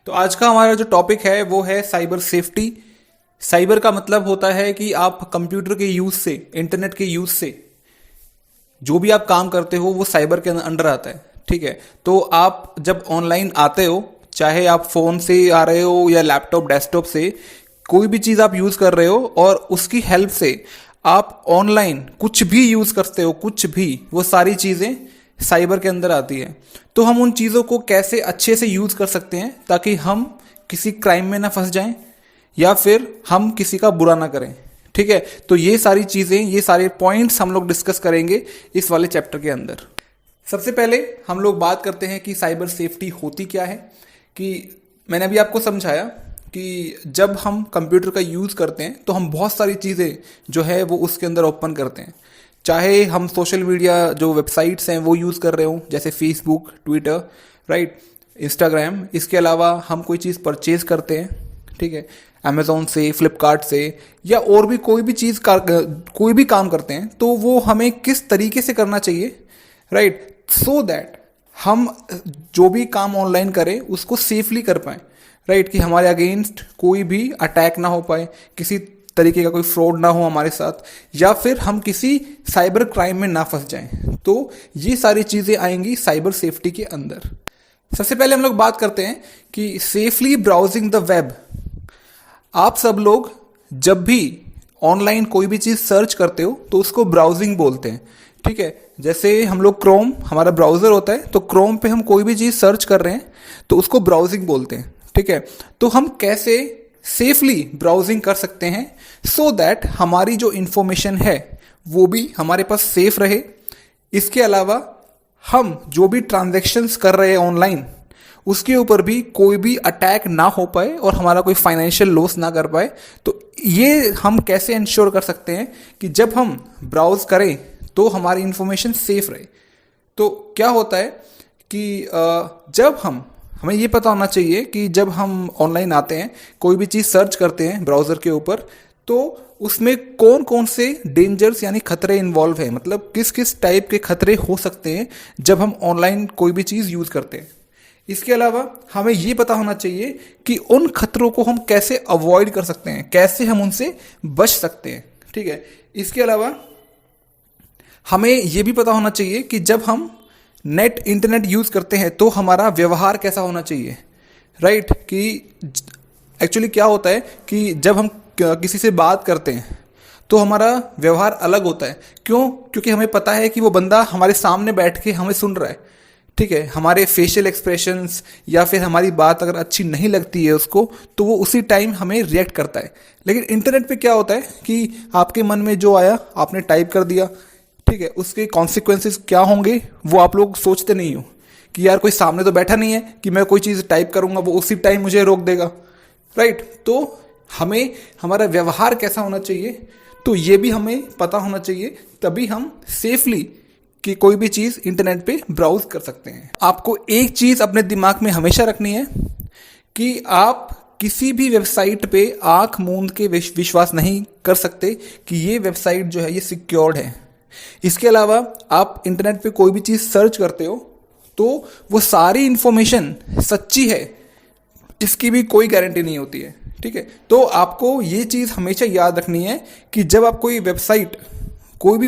तो आज का हमारा जो टॉपिक है वो है साइबर सेफ्टी। साइबर का मतलब होता है कि आप कंप्यूटर के यूज से, इंटरनेट के यूज से जो भी आप काम करते हो वो साइबर के अंडर आता है। ठीक है, तो आप जब ऑनलाइन आते हो, चाहे आप फोन से आ रहे हो या लैपटॉप डेस्कटॉप से, कोई भी चीज आप यूज कर रहे हो और उसकी हेल्प से आप ऑनलाइन कुछ भी यूज करते हो, कुछ भी, वो सारी चीजें साइबर के अंदर आती है। तो हम उन चीजों को कैसे अच्छे से यूज कर सकते हैं ताकि हम किसी क्राइम में ना फंस जाएं या फिर हम किसी का बुरा ना करें। ठीक है, तो ये सारी चीजें, ये सारे पॉइंट्स हम लोग डिस्कस करेंगे इस वाले चैप्टर के अंदर। सबसे पहले हम लोग बात करते हैं कि साइबर सेफ्टी होती क्या है। कि मैंने अभी आपको समझाया कि जब हम कंप्यूटर का यूज़ करते हैं तो हम बहुत सारी चीज़ें जो है वो उसके अंदर ओपन करते हैं। चाहे हम सोशल मीडिया जो वेबसाइट्स हैं वो यूज़ कर रहे हों, जैसे फेसबुक, ट्विटर, राइट, इंस्टाग्राम। इसके अलावा हम कोई चीज़ परचेज करते हैं, ठीक है, अमेजोन से, फ्लिपकार्ट से, या और भी कोई भी चीज़ कोई भी काम करते हैं तो वो हमें किस तरीके से करना चाहिए, राइट, सो दैट हम जो भी काम ऑनलाइन करें उसको सेफली कर पाएं, राइट, कि हमारे अगेंस्ट कोई भी अटैक ना हो पाए, किसी तरीके का कोई फ्रॉड ना हो हमारे साथ, या फिर हम किसी साइबर क्राइम में ना फंस जाएं। तो ये सारी चीज़ें आएंगी साइबर सेफ्टी के अंदर। सबसे पहले हम लोग बात करते हैं कि सेफली ब्राउजिंग द वेब। आप सब लोग जब भी ऑनलाइन कोई भी चीज़ सर्च करते हो तो उसको ब्राउजिंग बोलते हैं। ठीक है, जैसे हम लोग क्रोम, हमारा ब्राउज़र होता है, तो क्रोम पे हम कोई भी चीज़ सर्च कर रहे हैं तो उसको ब्राउजिंग बोलते हैं। ठीक है, तो हम कैसे सेफली ब्राउजिंग कर सकते हैं सो दैट हमारी जो इंफॉर्मेशन है वो भी हमारे पास सेफ रहे। इसके अलावा हम जो भी ट्रांजैक्शंस कर रहे हैं ऑनलाइन उसके ऊपर भी कोई भी अटैक ना हो पाए और हमारा कोई फाइनेंशियल लॉस ना कर पाए। तो ये हम कैसे इंश्योर कर सकते हैं कि जब हम ब्राउज करें तो हमारी इंफॉर्मेशन सेफ रहे। तो क्या होता है कि जब हमें ये पता होना चाहिए कि जब हम ऑनलाइन आते हैं, कोई भी चीज़ सर्च करते हैं ब्राउज़र के ऊपर, तो उसमें कौन कौन से डेंजर्स यानी खतरे इन्वॉल्व हैं, मतलब किस किस टाइप के खतरे हो सकते हैं जब हम ऑनलाइन कोई भी चीज़ यूज़ करते हैं। इसके अलावा हमें ये पता होना चाहिए कि उन खतरों को हम कैसे अवॉइड कर सकते हैं, कैसे हम उनसे बच सकते हैं। ठीक है, इसके अलावा हमें ये भी पता होना चाहिए कि जब हम इंटरनेट यूज़ करते हैं तो हमारा व्यवहार कैसा होना चाहिए, राइट। कि एक्चुअली क्या होता है कि जब हम किसी से बात करते हैं तो हमारा व्यवहार अलग होता है। क्यों? क्योंकि हमें पता है कि वो बंदा हमारे सामने बैठ के हमें सुन रहा है। ठीक है, हमारे फेशियल एक्सप्रेशंस या फिर हमारी बात अगर अच्छी नहीं लगती है उसको तो वो उसी टाइम हमें रिएक्ट करता है। लेकिन इंटरनेट पे क्या होता है कि आपके मन में जो आया आपने टाइप कर दिया, ठीक है, उसके कॉन्सिक्वेंसेस क्या होंगे वो आप लोग सोचते नहीं हो कि यार कोई सामने तो बैठा नहीं है कि मैं कोई चीज़ टाइप करूंगा वो उसी टाइम मुझे रोक देगा, राइट। तो हमें हमारा व्यवहार कैसा होना चाहिए तो ये भी हमें पता होना चाहिए, तभी हम सेफली कि कोई भी चीज़ इंटरनेट पे ब्राउज कर सकते हैं। आपको एक चीज़ अपने दिमाग में हमेशा रखनी है कि आप किसी भी वेबसाइट पे आंख मूंद के विश्वास नहीं कर सकते कि ये वेबसाइट जो है ये सिक्योर्ड है। इसके अलावा आप इंटरनेट पे कोई भी चीज़ सर्च करते हो तो वो सारी इंफॉर्मेशन सच्ची है, इसकी भी कोई गारंटी नहीं होती है। ठीक है, तो आपको ये चीज़ हमेशा याद रखनी है कि जब आप कोई भी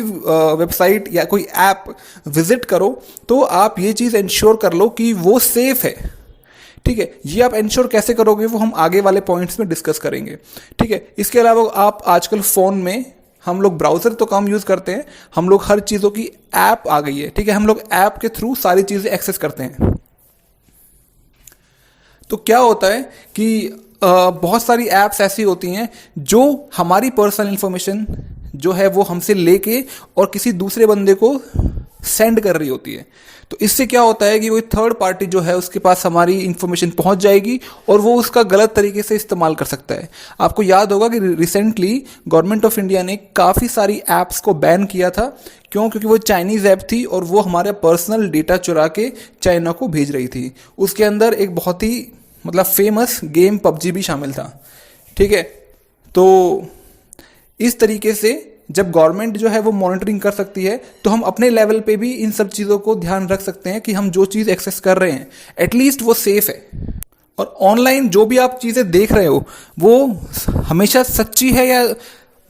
वेबसाइट या कोई ऐप विजिट करो तो आप ये चीज़ इंश्योर कर लो कि वो सेफ है। ठीक है, ये आप इंश्योर कैसे करोगे वो हम आगे वाले पॉइंट्स में डिस्कस करेंगे। ठीक है, इसके अलावा आप आजकल फ़ोन में हम लोग ब्राउज़र तो कम यूज़ करते हैं, हम लोग हर चीज़ों की ऐप आ गई है। ठीक है, हम लोग ऐप के थ्रू सारी चीज़ें एक्सेस करते हैं। तो क्या होता है कि बहुत सारी ऐप्स ऐसी होती हैं जो हमारी पर्सनल इंफॉर्मेशन जो है वो हमसे लेके और किसी दूसरे बंदे को सेंड कर रही होती है। तो इससे क्या होता है कि कोई थर्ड पार्टी जो है उसके पास हमारी इंफॉर्मेशन पहुंच जाएगी और वो उसका गलत तरीके से इस्तेमाल कर सकता है। आपको याद होगा कि रिसेंटली गवर्नमेंट ऑफ इंडिया ने काफ़ी सारी ऐप्स को बैन किया था। क्यों? क्योंकि वो चाइनीज़ ऐप थी और वो हमारे पर्सनल डेटा चुरा के चाइना को भेज रही थी। उसके अंदर एक बहुत ही फेमस गेम पबजी भी शामिल था। ठीक है, तो इस तरीके से जब गवर्नमेंट जो है वो मॉनिटरिंग कर सकती है तो हम अपने लेवल पे भी इन सब चीज़ों को ध्यान रख सकते हैं कि हम जो चीज़ एक्सेस कर रहे हैं एटलीस्ट वो सेफ है। और ऑनलाइन जो भी आप चीज़ें देख रहे हो वो हमेशा सच्ची है या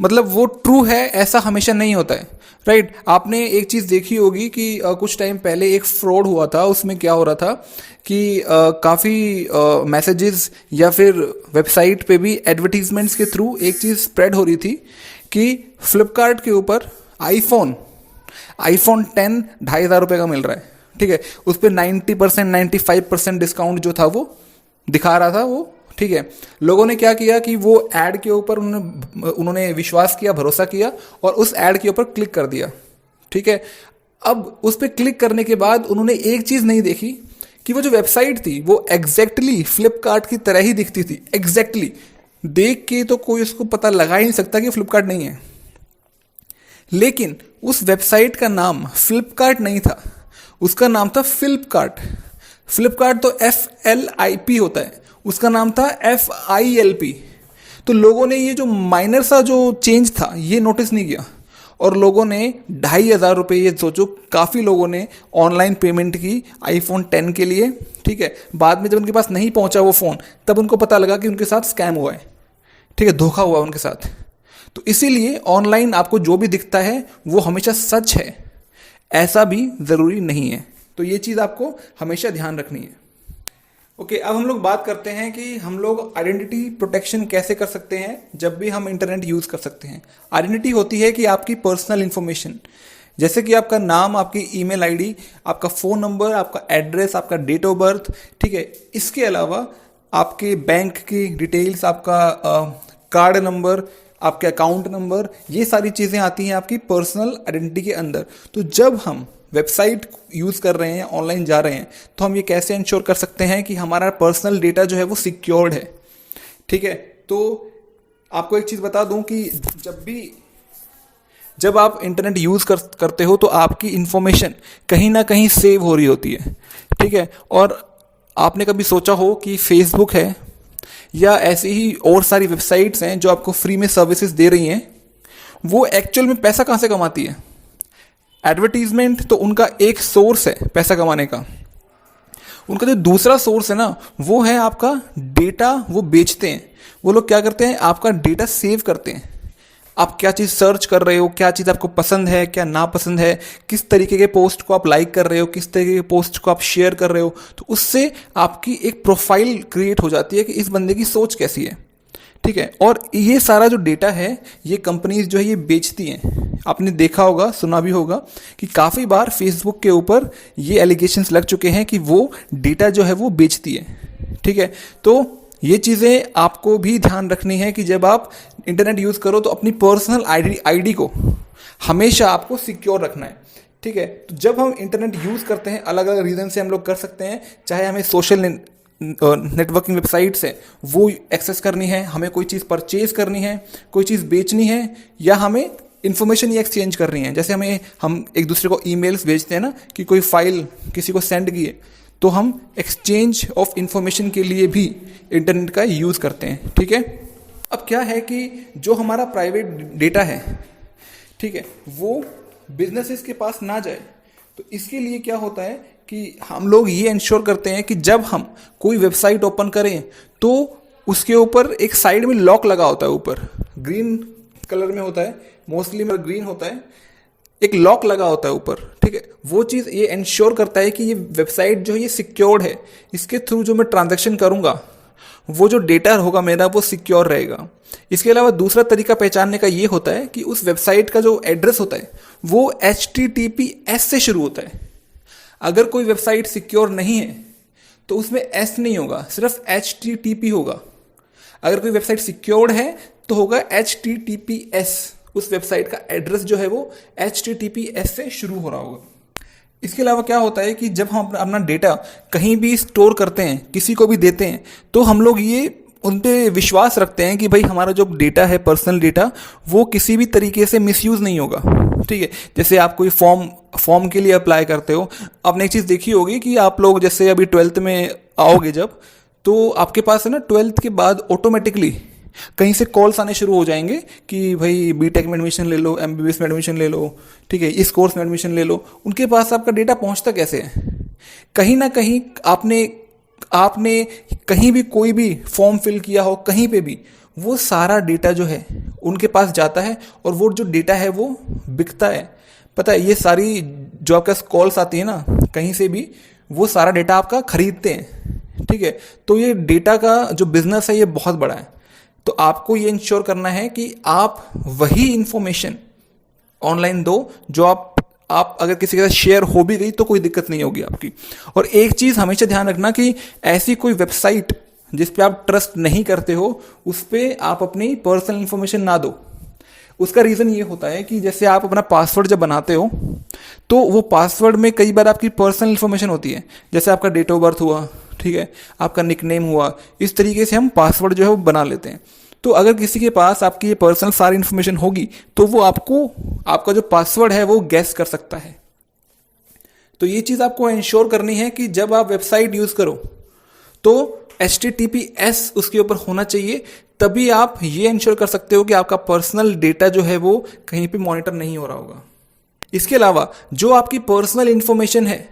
मतलब वो ट्रू है ऐसा हमेशा नहीं होता है, राइट। आपने एक चीज़ देखी होगी कि कुछ टाइम पहले एक फ्रॉड हुआ था। उसमें क्या हो रहा था कि काफ़ी मैसेजेस या फिर वेबसाइट पे भी एडवर्टीजमेंट्स के थ्रू एक चीज़ स्प्रेड हो रही थी कि फ्लिपकार्ट के ऊपर आईफोन 10 2,500 का मिल रहा है, ठीक है। उस पर 90% 95% डिस्काउंट जो था वो दिखा रहा था वो, ठीक है। लोगों ने क्या किया कि वो ऐड के ऊपर उन्होंने विश्वास किया, भरोसा किया और उस ऐड के ऊपर क्लिक कर दिया, ठीक है। अब उस पर क्लिक करने के बाद उन्होंने एक चीज़ नहीं देखी कि वो जो वेबसाइट थी वो एग्जैक्टली फ्लिपकार्ट की तरह ही दिखती थी, एग्जैक्टली। देख के तो कोई उसको पता लगा ही नहीं सकता कि फ्लिपकार्ट नहीं है। लेकिन उस वेबसाइट का नाम फ्लिपकार्ट नहीं था, उसका नाम था फ्लिपकार्ट। फ्लिपकार्ट तो FLIP होता है, उसका नाम था FILP। तो लोगों ने ये जो माइनर सा जो चेंज था ये नोटिस नहीं किया और लोगों ने 2,500 ये सोचो, काफ़ी लोगों ने ऑनलाइन पेमेंट की iPhone 10 के लिए, ठीक है। बाद में जब उनके पास नहीं पहुंचा वो फ़ोन तब उनको पता लगा कि उनके साथ स्कैम हुआ है, ठीक है, धोखा हुआ उनके साथ। तो इसीलिए ऑनलाइन आपको जो भी दिखता है वो हमेशा सच है ऐसा भी ज़रूरी नहीं है। तो ये चीज़ आपको हमेशा ध्यान रखनी है। ओके, अब हम लोग बात करते हैं कि हम लोग आइडेंटिटी प्रोटेक्शन कैसे कर सकते हैं जब भी हम इंटरनेट यूज़ कर सकते हैं। आइडेंटिटी होती है कि आपकी पर्सनल इंफॉर्मेशन, जैसे कि आपका नाम, आपकी ईमेल आईडी, आपका फ़ोन नंबर, आपका एड्रेस, आपका डेट ऑफ बर्थ, ठीक है। इसके अलावा आपके बैंक की डिटेल्स, आपका कार्ड नंबर, आपके अकाउंट नंबर, ये सारी चीज़ें आती हैं आपकी पर्सनल आइडेंटिटी के अंदर। तो जब हम वेबसाइट यूज़ कर रहे हैं, ऑनलाइन जा रहे हैं, तो हम ये कैसे इंश्योर कर सकते हैं कि हमारा पर्सनल डेटा जो है वो सिक्योर्ड है, ठीक है। तो आपको एक चीज़ बता दूं कि जब आप इंटरनेट यूज़ करते हो तो आपकी इंफॉर्मेशन कहीं ना कहीं सेव हो रही होती है, ठीक है। और आपने कभी सोचा हो कि फेसबुक है या ऐसी ही और सारी वेबसाइट्स हैं जो आपको फ्री में सर्विसेज दे रही हैं, वो एक्चुअल में पैसा कहाँ से कमाती है? एडवर्टीजमेंट तो उनका एक सोर्स है पैसा कमाने का। उनका जो दूसरा सोर्स है ना वो है आपका डेटा। वो बेचते हैं, वो लोग क्या करते हैं, आपका डेटा सेव करते हैं। आप क्या चीज़ सर्च कर रहे हो, क्या चीज़ आपको पसंद है, क्या नापसंद है, किस तरीके के पोस्ट को आप लाइक कर रहे हो, किस तरीके के पोस्ट को आप शेयर कर रहे हो, तो उससे आपकी एक प्रोफाइल क्रिएट हो जाती है कि इस बंदे की सोच कैसी है, ठीक है। और ये सारा जो डेटा है ये कंपनीज जो है ये बेचती हैं। आपने देखा होगा, सुना भी होगा कि काफ़ी बार फेसबुक के ऊपर ये एलिगेशंस लग चुके हैं कि वो डेटा जो है वो बेचती है, ठीक है। तो ये चीज़ें आपको भी ध्यान रखनी है कि जब आप इंटरनेट यूज़ करो तो अपनी पर्सनल आईडी को हमेशा आपको सिक्योर रखना है, ठीक है। तो जब हम इंटरनेट यूज़ करते हैं अलग अलग रीज़न से हम लोग कर सकते हैं, चाहे हमें सोशल नेटवर्किंग वेबसाइट्स है वो एक्सेस करनी है, हमें कोई चीज़ परचेज करनी है, कोई चीज़ बेचनी है, या हमें इन्फॉर्मेशन ही एक्सचेंज करनी है। जैसे हम एक दूसरे को ईमेल्स भेजते हैं ना कि कोई फाइल किसी को सेंड की है, तो हम एक्सचेंज ऑफ इंफॉर्मेशन के लिए भी इंटरनेट का यूज़ करते हैं, ठीक है। अब क्या है कि जो हमारा प्राइवेट डेटा है, ठीक है, वो बिजनेसेस के पास ना जाए, तो इसके लिए क्या होता है कि हम लोग ये इंश्योर करते हैं कि जब हम कोई वेबसाइट ओपन करें तो उसके ऊपर एक साइड में लॉक लगा होता है, ऊपर ग्रीन कलर में होता है, मोस्टली में ग्रीन होता है, एक लॉक लगा होता है ऊपर, ठीक है। वो चीज़ ये इंश्योर करता है कि ये वेबसाइट जो है ये सिक्योर्ड है, इसके थ्रू जो मैं ट्रांजैक्शन करूँगा वो जो डेटा होगा मेरा वो सिक्योर रहेगा। इसके अलावा दूसरा तरीका पहचानने का ये होता है कि उस वेबसाइट का जो एड्रेस होता है वो HTTPS से शुरू होता है। अगर कोई वेबसाइट सिक्योर नहीं है तो उसमें S नहीं होगा, सिर्फ HTTP होगा। अगर कोई वेबसाइट सिक्योर्ड है तो होगा HTTPS, उस वेबसाइट का एड्रेस जो है वो HTTPS से शुरू हो रहा होगा। इसके अलावा क्या होता है कि जब हम अपना डेटा कहीं भी स्टोर करते हैं, किसी को भी देते हैं, तो हम लोग ये उन पे विश्वास रखते हैं कि भाई हमारा जो डेटा है, पर्सनल डेटा, वो किसी भी तरीके से मिसयूज़ नहीं होगा, ठीक है। जैसे आप कोई फॉर्म के लिए अप्लाई करते हो, आपने एक चीज़ देखी होगी कि आप लोग जैसे अभी 12th में आओगे जब, तो आपके पास है ना 12th के बाद ऑटोमेटिकली कहीं से कॉल्स आने शुरू हो जाएंगे कि भाई बीटेक में एडमिशन ले लो, MBBS में एडमिशन ले लो, ठीक है, इस कोर्स में एडमिशन ले लो। उनके पास आपका डेटा पहुंचता कैसे है? कहीं ना कहीं आपने आपने कहीं भी कोई भी फॉर्म फिल किया हो, कहीं पे भी, वो सारा डेटा जो है उनके पास जाता है और वो जो डेटा है वो बिकता है। पता है, ये सारी जो आपके कॉल्स आती है ना कहीं से भी, वो सारा डेटा आपका खरीदते हैं, ठीक है। तो ये डेटा का जो बिजनेस है ये बहुत बड़ा है। तो आपको ये इंश्योर करना है कि आप वही इंफॉर्मेशन ऑनलाइन दो जो आप अगर किसी के साथ शेयर हो भी गई तो कोई दिक्कत नहीं होगी आपकी। और एक चीज़ हमेशा ध्यान रखना कि ऐसी कोई वेबसाइट जिस पे आप ट्रस्ट नहीं करते हो उस पे आप अपनी पर्सनल इंफॉर्मेशन ना दो। उसका रीज़न ये होता है कि जैसे आप अपना पासवर्ड जब बनाते हो तो वो पासवर्ड में कई बार आपकी पर्सनल इंफॉर्मेशन होती है, जैसे आपका डेट ऑफ बर्थ हुआ, ठीक है, आपका निकनेम हुआ, इस तरीके से हम पासवर्ड जो है वो बना लेते हैं। तो अगर किसी के पास आपकी ये पर्सनल सारी इंफॉर्मेशन होगी तो वो आपका जो पासवर्ड है वो गैस कर सकता है। तो ये चीज़ आपको इंश्योर करनी है कि जब आप वेबसाइट यूज़ करो तो HTTPS उसके ऊपर होना चाहिए, तभी आप ये इंश्योर कर सकते हो कि आपका पर्सनल डेटा जो है वो कहीं पे मॉनिटर नहीं हो रहा होगा। इसके अलावा जो आपकी पर्सनल इंफॉर्मेशन है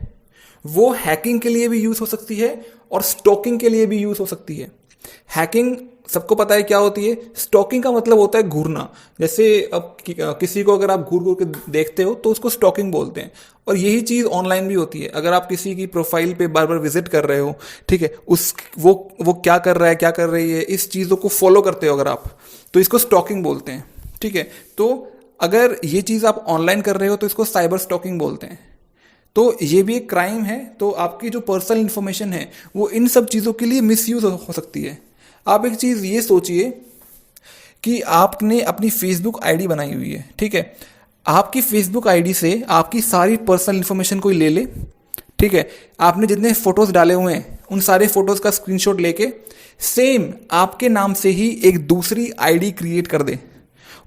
वो हैकिंग के लिए भी यूज़ हो सकती है और स्टॉकिंग के लिए भी यूज़ हो सकती है। हैकिंग सबको पता है क्या होती है, स्टॉकिंग का मतलब होता है घूरना। जैसे अब किसी को अगर आप घूर घूर के देखते हो तो उसको स्टॉकिंग बोलते हैं। और यही चीज़ ऑनलाइन भी होती है। अगर आप किसी की प्रोफाइल पे बार बार विजिट कर रहे हो, ठीक है, वो क्या कर रहा है, क्या कर रही है, इस चीज़ों को फॉलो करते हो अगर आप, तो इसको स्टॉकिंग बोलते हैं, ठीक है। तो अगर ये चीज़ आप ऑनलाइन कर रहे हो तो इसको साइबर स्टॉकिंग बोलते हैं। तो ये भी एक क्राइम है। तो आपकी जो पर्सनल इंफॉर्मेशन है वो इन सब चीज़ों के लिए मिसयूज हो सकती है। आप एक चीज़ ये सोचिए कि आपने अपनी फेसबुक आईडी बनाई हुई है, ठीक है, आपकी फेसबुक आईडी से आपकी सारी पर्सनल इंफॉर्मेशन कोई ले ले, ठीक है, आपने जितने फोटोज डाले हुए हैं उन सारे फोटोज का स्क्रीनशॉट लेके सेम आपके नाम से ही एक दूसरी आईडी क्रिएट कर दे,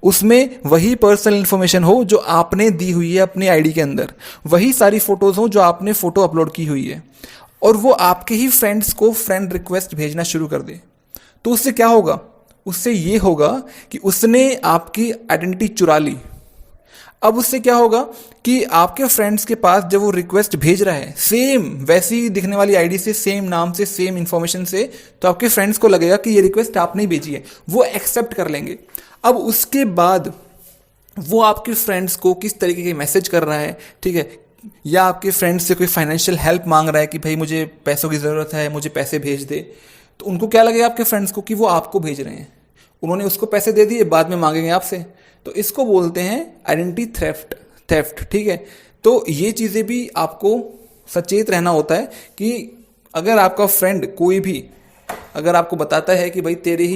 उसमें वही पर्सनल इंफॉर्मेशन हो जो आपने दी हुई है अपनी आईडी के अंदर, वही सारी फोटोज हो जो आपने फोटो अपलोड की हुई है, और वो आपके ही फ्रेंड्स को फ्रेंड रिक्वेस्ट भेजना शुरू कर दे। तो उससे क्या होगा, उससे ये होगा कि उसने आपकी आइडेंटिटी चुरा ली। अब उससे क्या होगा कि आपके फ्रेंड्स के पास जब वो रिक्वेस्ट भेज रहा है सेम वैसी दिखने वाली आईडी से, सेम नाम से, सेम इंफॉर्मेशन से, तो आपके फ्रेंड्स को लगेगा कि ये रिक्वेस्ट आपने ही भेजी है, वो एक्सेप्ट कर लेंगे। अब उसके बाद वो आपके फ्रेंड्स को किस तरीके के मैसेज कर रहा है, ठीक है, या आपके फ्रेंड्स से कोई फाइनेंशियल हेल्प मांग रहा है कि भाई मुझे पैसों की ज़रूरत है, मुझे पैसे भेज दे, तो उनको क्या लगेगा आपके फ्रेंड्स को कि वो आपको भेज रहे हैं, उन्होंने उसको पैसे दे दिए, बाद में मांगेंगे आपसे। तो इसको बोलते हैं आइडेंटिटी थेफ्ट, ठीक है। तो ये चीज़ें भी आपको सचेत रहना होता है कि अगर आपका फ्रेंड कोई भी अगर आपको बताता है कि भाई तेरी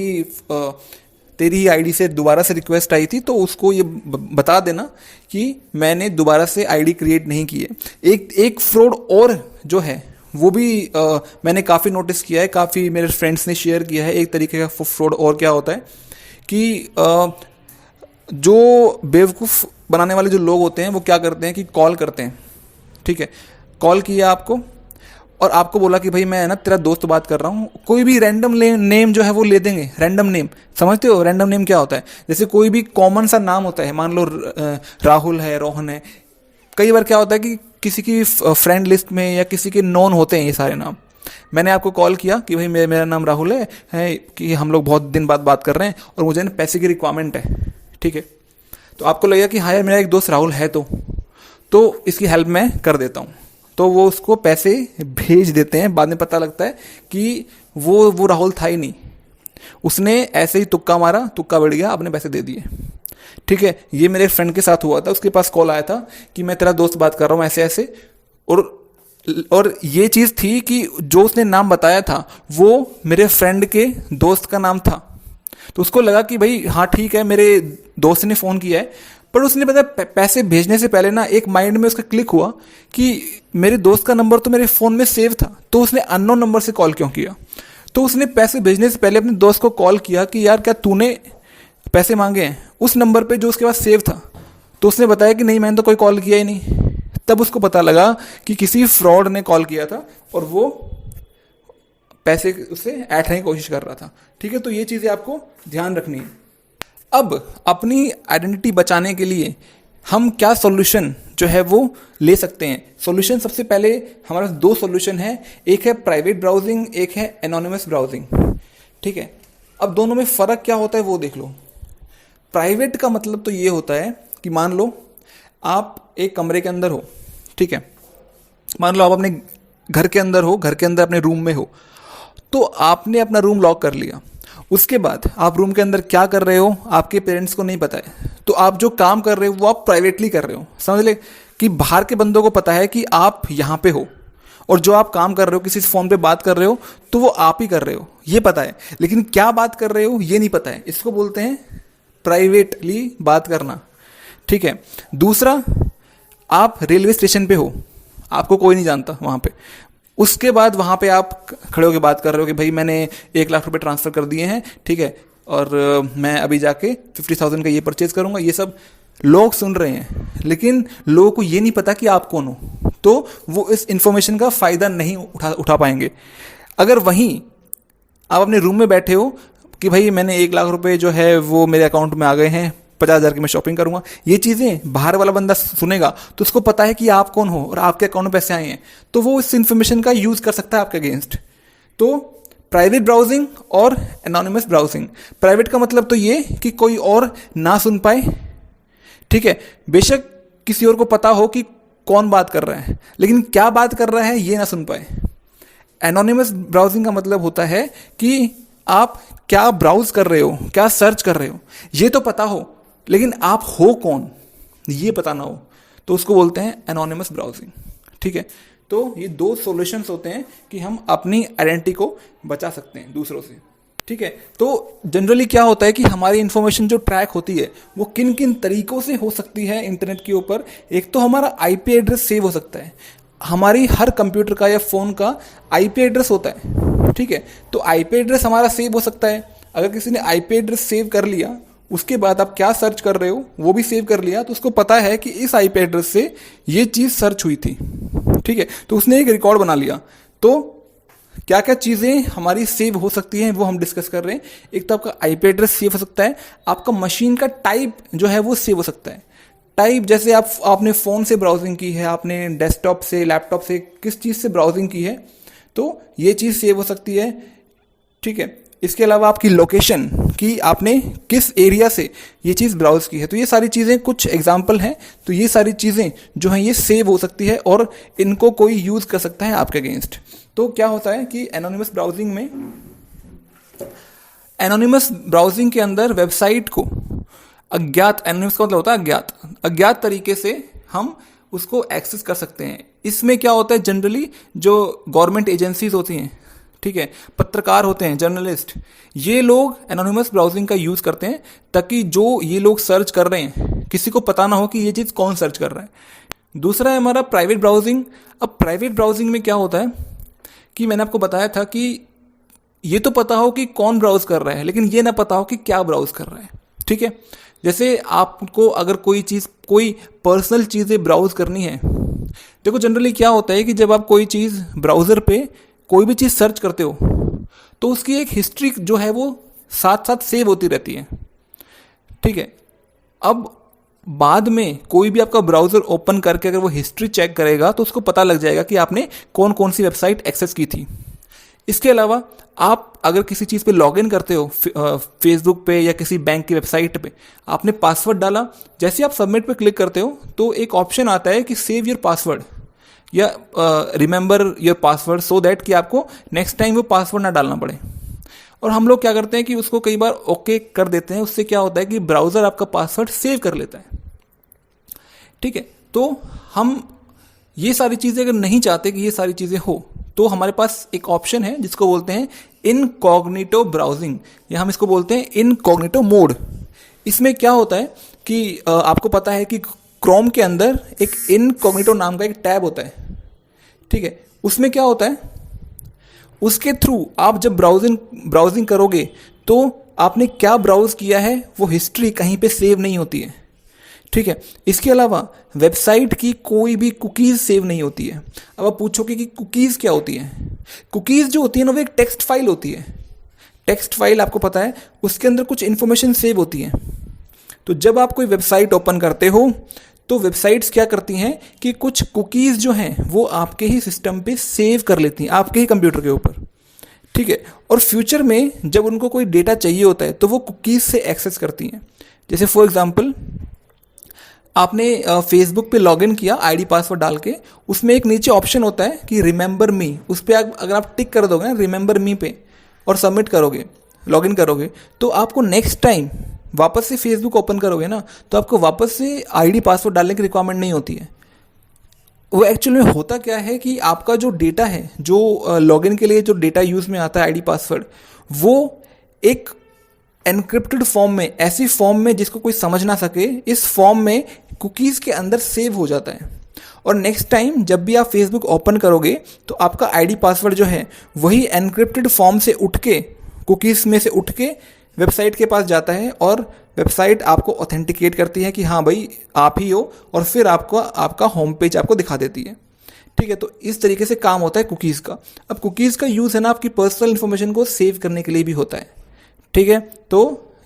ही आईडी से दोबारा से रिक्वेस्ट आई थी, तो उसको ये बता देना कि मैंने दोबारा से आईडी क्रिएट नहीं की है। एक फ्रॉड और जो है वो भी मैंने काफ़ी नोटिस किया है, काफ़ी मेरे फ्रेंड्स ने शेयर किया है। एक तरीके का फ्रॉड और क्या होता है कि जो बेवकूफ़ बनाने वाले जो लोग होते हैं वो क्या करते हैं कि कॉल करते हैं, ठीक है, कॉल किया आपको और आपको बोला कि भाई मैं ना तेरा दोस्त बात कर रहा हूँ, कोई भी रैंडम नेम जो है वो ले देंगे। रैंडम नेम समझते हो, रैंडम नेम क्या होता है, जैसे कोई भी कॉमन सा नाम होता है, मान लो राहुल है, रोहन है। कई बार क्या होता है कि किसी की फ्रेंड लिस्ट में या किसी के नॉन होते हैं ये सारे नाम। मैंने आपको कॉल किया कि भाई मेरा नाम राहुल है कि हम लोग बहुत दिन बाद बात कर रहे हैं और मुझे ना पैसे की रिक्वायरमेंट है, ठीक है। तो आपको लगेगा कि हाँ यार मेरा एक दोस्त राहुल है तो इसकी हेल्प मैं कर देता हूँ, तो वो उसको पैसे भेज देते हैं। बाद में पता लगता है कि वो राहुल था ही नहीं, उसने ऐसे ही तुक्का मारा, तुक्का बढ़ गया, अपने पैसे दे दिए, ठीक है। ये मेरे फ्रेंड के साथ हुआ था, उसके पास कॉल आया था कि मैं तेरा दोस्त बात कर रहा हूँ ऐसे ऐसे, और ये चीज़ थी कि जो उसने नाम बताया था वो मेरे फ्रेंड के दोस्त का नाम था। तो उसको लगा कि भाई हाँ ठीक है, मेरे दोस्त ने फ़ोन किया है, पर उसने पता पैसे भेजने से पहले ना एक माइंड में उसका क्लिक हुआ कि मेरे दोस्त का नंबर तो मेरे फ़ोन में सेव था, तो उसने अननोन नंबर से कॉल क्यों किया। तो उसने पैसे भेजने से पहले अपने दोस्त को कॉल किया कि यार क्या तूने पैसे मांगे हैं उस नंबर पे जो उसके पास सेव था। तो उसने बताया कि नहीं मैंने तो कोई कॉल किया ही नहीं। तब उसको पता लगा कि किसी फ्रॉड ने कॉल किया था और वो पैसे उससे ऐड करने की कोशिश कर रहा था, ठीक है। तो ये चीज़ें आपको ध्यान रखनी है। अब अपनी आइडेंटिटी बचाने के लिए हम क्या सॉल्यूशन जो है वो ले सकते हैं। सॉल्यूशन सबसे पहले हमारे पास दो सॉल्यूशन है, एक है प्राइवेट ब्राउजिंग, एक है एनोनिमस ब्राउजिंग। ठीक है, अब दोनों में फ़र्क क्या होता है वो देख लो। प्राइवेट का मतलब तो ये होता है कि मान लो आप एक कमरे के अंदर हो, ठीक है, मान लो आप अपने घर के अंदर हो, घर के अंदर अपने रूम में हो, तो आपने अपना रूम लॉक कर लिया। उसके बाद आप रूम के अंदर क्या कर रहे हो आपके पेरेंट्स को नहीं पता है, तो आप जो काम कर रहे हो वो आप प्राइवेटली कर रहे हो। समझ ले कि बाहर के बंदों को पता है कि आप यहाँ पे हो, और जो आप काम कर रहे हो, किसी फ़ोन पे बात कर रहे हो, तो वो आप ही कर रहे हो, ये पता है, लेकिन क्या बात कर रहे हो ये नहीं पता है। इसको बोलते हैं प्राइवेटली बात करना। ठीक है, दूसरा, आप रेलवे स्टेशन पे हो, आपको कोई नहीं जानता वहाँ पे, उसके बाद वहाँ पे आप खड़े होकर बात कर रहे हो कि भाई मैंने 1 लाख रुपए ट्रांसफ़र कर दिए हैं, ठीक है, और मैं अभी जाके 50,000 का ये परचेज़ करूँगा। ये सब लोग सुन रहे हैं, लेकिन लोगों को ये नहीं पता कि आप कौन हो, तो वो इस इंफॉर्मेशन का फ़ायदा नहीं उठा पाएंगे। अगर वहीं आप अपने रूम में बैठे हो कि भाई मैंने 1 लाख रुपए जो है वो मेरे अकाउंट में आ गए हैं, 50,000 की मैं शॉपिंग करूंगा, ये चीज़ें बाहर वाला बंदा सुनेगा तो उसको पता है कि आप कौन हो और आपके अकाउंट में पैसे आए हैं, तो वो इस इन्फॉर्मेशन का यूज़ कर सकता है आपके अगेंस्ट। तो प्राइवेट ब्राउजिंग और एनोनिमस ब्राउजिंग। प्राइवेट का मतलब तो ये कि कोई और ना सुन पाए, ठीक है, बेशक किसी और को पता हो कि कौन बात कर रहा है, लेकिन क्या बात कर रहा है ये ना सुन पाए। एनोनिमस ब्राउजिंग का मतलब होता है कि आप क्या ब्राउज कर रहे हो, क्या सर्च कर रहे हो, ये तो पता हो, लेकिन आप हो कौन ये पता ना हो, तो उसको बोलते हैं एनोनिमस ब्राउजिंग। ठीक है, तो ये दो सॉल्यूशंस होते हैं कि हम अपनी आइडेंटिटी को बचा सकते हैं दूसरों से। ठीक है, तो जनरली क्या होता है कि हमारी इन्फॉर्मेशन जो ट्रैक होती है वो किन किन तरीकों से हो सकती है इंटरनेट के ऊपर। एक तो हमारा आईपी एड्रेस सेव हो सकता है, हमारी हर कंप्यूटर का या फ़ोन का आईपी एड्रेस होता है। ठीक है, तो आईपी एड्रेस हमारा सेव हो सकता है। अगर किसी ने आईपी एड्रेस सेव कर लिया, उसके बाद आप क्या सर्च कर रहे हो वो भी सेव कर लिया, तो उसको पता है कि इस आईपी एड्रेस से ये चीज़ सर्च हुई थी। ठीक है, तो उसने एक रिकॉर्ड बना लिया। तो क्या क्या चीज़ें हमारी सेव हो सकती हैं वो हम डिस्कस कर रहे हैं। एक तो आपका आईपी एड्रेस सेव हो सकता है, आपका मशीन का टाइप जो है वो सेव हो सकता है। टाइप जैसे आपने फ़ोन से ब्राउजिंग की है, आपने डेस्कटॉप से, लैपटॉप से, किस चीज़ से ब्राउजिंग की है, तो ये चीज़ सेव हो सकती है। ठीक है, इसके अलावा आपकी लोकेशन कि आपने किस एरिया से ये चीज़ ब्राउज की है, तो ये सारी चीज़ें कुछ एग्जाम्पल हैं। तो ये सारी चीज़ें जो हैं ये सेव हो सकती है और इनको कोई यूज़ कर सकता है आपके अगेंस्ट। तो क्या होता है कि एनोनिमस ब्राउजिंग के अंदर वेबसाइट को अज्ञात, एनोनिमस का मतलब होता है अज्ञात तरीके से हम उसको एक्सेस कर सकते हैं। इसमें क्या होता है, जनरली जो गवर्नमेंट एजेंसीज होती हैं, ठीक है, पत्रकार होते हैं, जर्नलिस्ट, ये लोग एनोनिमस ब्राउजिंग का यूज़ करते हैं ताकि जो ये लोग सर्च कर रहे हैं किसी को पता ना हो कि ये चीज़ कौन सर्च कर रहा है। दूसरा है हमारा प्राइवेट ब्राउजिंग। अब प्राइवेट ब्राउजिंग में क्या होता है कि मैंने आपको बताया था कि ये तो पता हो कि कौन ब्राउज कर रहा है, लेकिन ये ना पता हो कि क्या ब्राउज कर रहा है। ठीक है, जैसे आपको अगर कोई पर्सनल चीज़ें ब्राउज करनी है, देखो जनरली क्या होता है कि जब आप कोई चीज़ ब्राउज़र पे कोई भी चीज़ सर्च करते हो तो उसकी एक हिस्ट्री जो है वो साथ साथ सेव होती रहती है। ठीक है, अब बाद में कोई भी आपका ब्राउज़र ओपन करके अगर वो हिस्ट्री चेक करेगा तो उसको पता लग जाएगा कि आपने कौन कौन सी वेबसाइट एक्सेस की थी। इसके अलावा आप अगर किसी चीज़ पे लॉगिन करते हो, फेसबुक पे या किसी बैंक की वेबसाइट पे, आपने पासवर्ड डाला, जैसे आप सबमिट पे क्लिक करते हो तो एक ऑप्शन आता है कि सेव योर पासवर्ड या remember your password so that कि आपको नेक्स्ट टाइम वो पासवर्ड ना डालना पड़े। और हम लोग क्या करते हैं कि उसको कई बार ओके कर देते हैं, उससे क्या होता है कि ब्राउज़र आपका पासवर्ड सेव कर लेता है। ठीक है, तो हम ये सारी चीज़ें अगर नहीं चाहते कि ये सारी चीज़ें हो, तो हमारे पास एक ऑप्शन है जिसको बोलते हैं इनकॉग्निटो ब्राउजिंग, या हम इसको बोलते हैं इनकॉग्निटो मोड। इसमें क्या होता है कि आपको पता है कि क्रोम के अंदर एक इनकॉग्निटो नाम का एक टैब होता है। ठीक है, उसमें क्या होता है, उसके थ्रू आप जब ब्राउजिंग करोगे तो आपने क्या ब्राउज किया है वो हिस्ट्री कहीं पे सेव नहीं होती है। ठीक है, इसके अलावा वेबसाइट की कोई भी कुकीज़ सेव नहीं होती है। अब आप पूछोगे कि कुकीज़ क्या होती हैं। कुकीज़ जो होती है ना वो एक टेक्स्ट फाइल होती है। टेक्स्ट फाइल आपको पता है, उसके अंदर कुछ इन्फॉर्मेशन सेव होती है। तो जब आप कोई वेबसाइट ओपन करते हो तो वेबसाइट्स क्या करती हैं कि कुछ कुकीज़ जो हैं वो आपके ही सिस्टम पे सेव कर लेती हैं, आपके ही कंप्यूटर के ऊपर, ठीक है। और फ्यूचर में जब उनको कोई डेटा चाहिए होता है तो वो कुकीज़ से एक्सेस करती हैं। जैसे फॉर एग्जांपल आपने फेसबुक पे लॉगिन किया आईडी पासवर्ड डाल के, उसमें एक नीचे ऑप्शन होता है कि रिमेंबर मी, उस पर अगर आप टिक कर दोगे ना रिमेंबर मी पे और सबमिट करोगे, लॉगिन करोगे, तो आपको नेक्स्ट टाइम वापस से फेसबुक ओपन करोगे ना तो आपको वापस से आईडी पासवर्ड डालने की रिक्वायरमेंट नहीं होती है। वो एक्चुअल में होता क्या है कि आपका जो डेटा है, जो लॉगिन के लिए जो डेटा यूज़ में आता है आईडी पासवर्ड, वो एक एनक्रिप्टेड फॉर्म में, ऐसी फॉर्म में जिसको कोई समझ ना सके, इस फॉर्म में कुकीज़ के अंदर सेव हो जाता है। और नेक्स्ट टाइम जब भी आप फेसबुक ओपन करोगे तो आपका आईडी पासवर्ड जो है वही एनक्रिप्टेड फॉर्म से उठ के, कुकीज़ में से उठ के वेबसाइट के पास जाता है और वेबसाइट आपको ऑथेंटिकेट करती है कि हाँ भाई आप ही हो, और फिर आपको आपका होम पेज आपको दिखा देती है, ठीक है। तो इस तरीके से काम होता है कुकीज़ का। अब कुकीज़ का यूज़ है ना आपकी पर्सनल इन्फॉर्मेशन को सेव करने के लिए भी होता है, ठीक है। तो